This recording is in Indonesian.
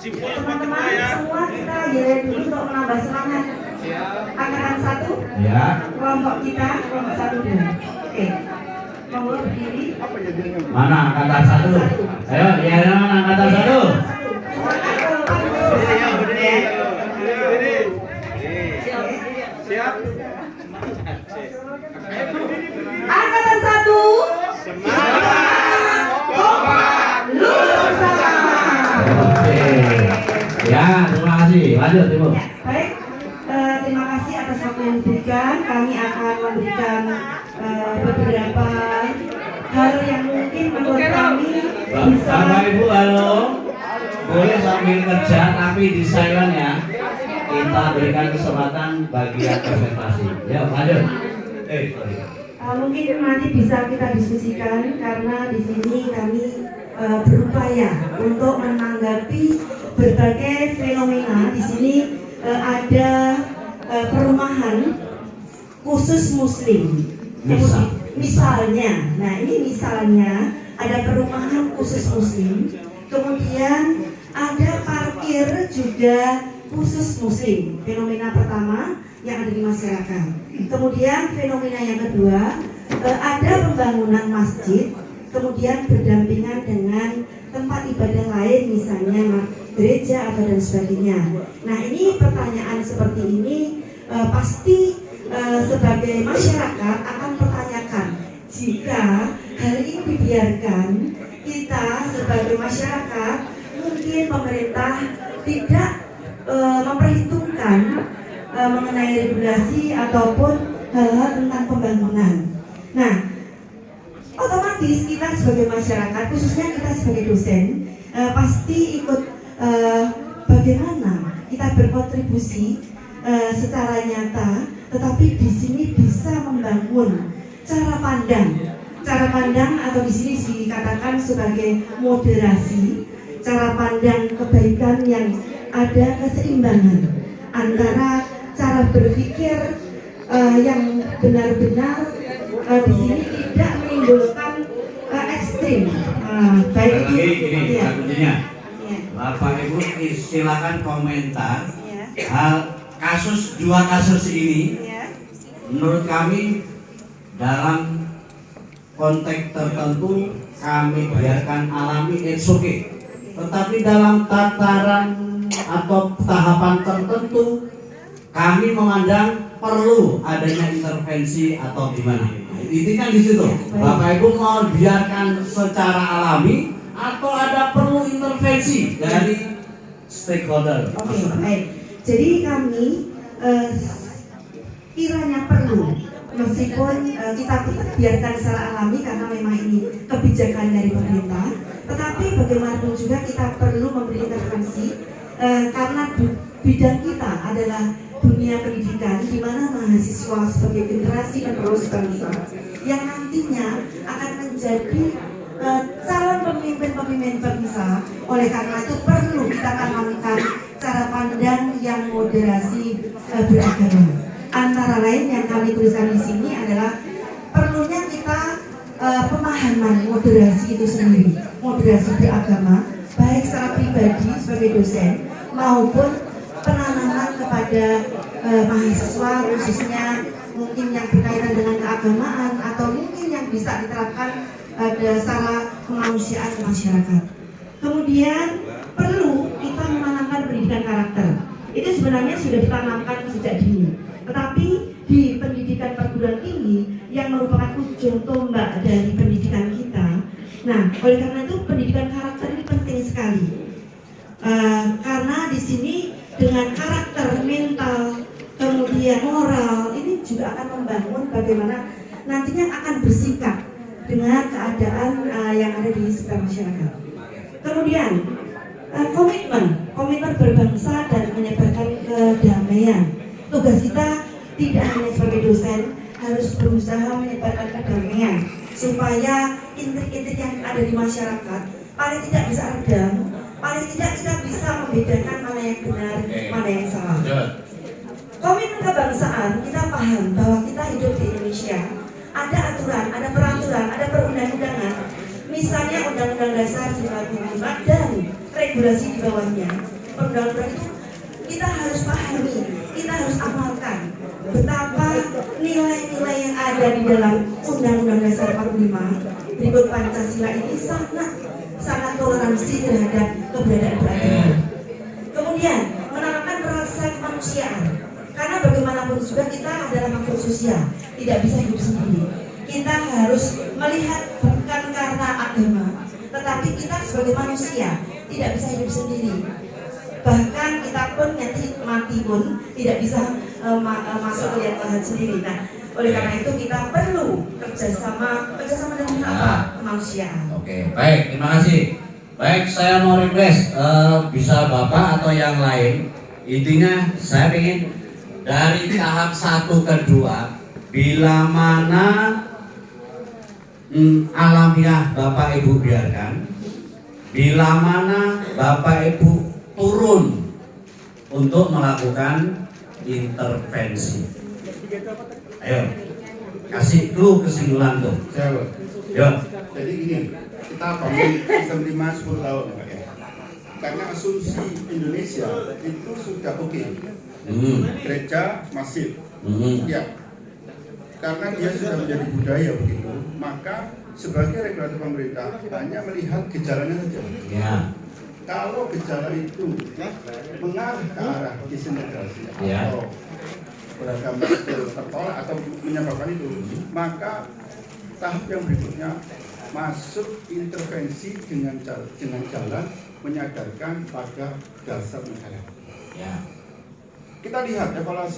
Teman-teman semua kita giliran dulu untuk menambah semangat. Angkatan 1, Ya. kelompok kita, kelompok 1 dulu. Oke. Monggo berdiri. Mana angkatan 1? Ayo, ya mana angkatan 1? Siap. Angkatan 1. Semangat. Kompak. Lulus bersama. Oke. Ya, terima kasih. Lanjut, Ibu. Ya, baik. Terima kasih atas waktu yang diberikan. Kami akan memberikan beberapa hal yang mungkin menurut kami bisa. Bapak Ibu, halo. Boleh sambil kerja tapi di silent ya. Kita berikan kesempatan bagi yang presentasi. Ya, lanjut. Sorry. Mungkin nanti bisa kita diskusikan karena di sini kami berupaya untuk menanggapi berbagai fenomena. Di sini ada perumahan khusus Muslim. Misalnya, nah ini misalnya ada perumahan khusus Muslim, kemudian ada parkir juga khusus Muslim. Fenomena pertama yang ada di masyarakat. Kemudian fenomena yang kedua, ada pembangunan masjid, kemudian berdampingan dengan tempat ibadah lain, misalnya gereja atau dan sebagainya. Nah ini pertanyaan seperti ini pasti sebagai masyarakat akan pertanyakan, jika hal ini dibiarkan, kita sebagai masyarakat mungkin pemerintah tidak memperhitungkan mengenai regulasi ataupun hal-hal tentang pembangunan. Nah, otomatis kita sebagai masyarakat, khususnya kita sebagai dosen, pasti ikut bagaimana kita berkontribusi secara nyata, tetapi di sini bisa membangun cara pandang atau di sini dikatakan sebagai moderasi, cara pandang kebaikan yang ada keseimbangan antara cara berpikir yang benar-benar di sini tidak menimbulkan ekstrim. Baik itu gini, kuncinya. Bapak Ibu silakan komentar hal dua kasus ini. Menurut kami dalam konteks tertentu kami biarkan alami, it's okay. Tetapi dalam tataran atau tahapan tertentu kami memandang perlu adanya intervensi atau gimana. Intinya di situ. Bapak Ibu mau biarkan secara alami atau ada perlu intervensi dari stakeholder. Oke, baik. Jadi kami kiranya perlu, meskipun kita biarkan secara alami karena memang ini kebijakan dari pemerintah, tetapi bagaimanapun juga kita perlu memberi intervensi karena bidang kita adalah dunia pendidikan, di mana mahasiswa sebagai generasi penerus bangsa yang nantinya akan menjadi calon pemimpin bangsa. Oleh karena itu perlu kita tanamkan cara pandang yang moderasi beragama. Antara lain yang kami tuliskan di sini adalah perlunya kita pemahaman moderasi itu sendiri, moderasi beragama, baik secara pribadi sebagai dosen maupun penanaman kepada mahasiswa, khususnya mungkin yang berkaitan dengan keagamaan atau mungkin yang bisa diterapkan pada secara kemanusiaan ke masyarakat. Kemudian perlu kita menanamkan pendidikan karakter. Itu sebenarnya sudah ditanamkan sejak dini. Tetapi di pendidikan perguruan tinggi yang merupakan ujung tombak dari pendidikan kita. Nah, oleh karena itu pendidikan karakter ini penting sekali. Karena di sini dengan karakter mental, kemudian moral, ini juga akan membangun bagaimana nantinya akan bersikap dengan keadaan yang ada di sekitar masyarakat. Kemudian komitmen berbangsa dan menyebarkan kedamaian. Tugas kita tidak hanya sebagai dosen harus berusaha menyebarkan kedamaian supaya intrik-intrik yang ada di masyarakat paling tidak bisa redam, paling tidak kita bisa membedakan mana yang benar, mana yang salah. Komitmen kebangsaan, kita paham bahwa kita hidup di Indonesia, ada aturan, ada peraturan, ada perundang-undangan. Misalnya Undang-Undang Dasar 45 dan regulasi di bawahnya. Perundang-undang itu kita harus pahami, kita harus amalkan betapa nilai-nilai yang ada di dalam Undang-Undang Dasar 45 berikut Pancasila ini sangat toleransi terhadap keberadaan beragama. Kemudian menanamkan rasa kemanusiaan, karena bagaimanapun juga kita adalah makhluk sosial, tidak bisa hidup sendiri. Kita harus melihat bukan karena agama, tetapi kita sebagai manusia tidak bisa hidup sendiri. Bahkan kita pun nanti mati pun tidak bisa masuk ke liang lahat sendiri. Nah, oleh karena itu kita perlu kerjasama dengan apa? Kemanusiaan. Oke, baik, terima kasih. Baik, saya mau request bisa Bapak atau yang lain. Intinya saya ingin dari tahap 1 ke 2 bila mana alamiah Bapak Ibu biarkan, bila mana Bapak Ibu turun untuk melakukan intervensi. Ayo, kasih dulu kesimpulan tuh. Yo. Jadi gini, kita bangun sistem 5-10 tahun Pak, ya. Karena asumsi Indonesia itu sudah oke. Gereja masif. Ya. Karena dia sudah menjadi budaya begitu, maka sebagai regulator pemerintah hanya melihat gejalanya saja. Ya. Kalau gejala itu mengarah ke arah disintegrasi Ya. atau beragama tertolak atau menyebabkan itu, maka tahap yang berikutnya masuk intervensi dengan jalan menyadarkan pada dasar negara. Ya. Kita lihat evaluasi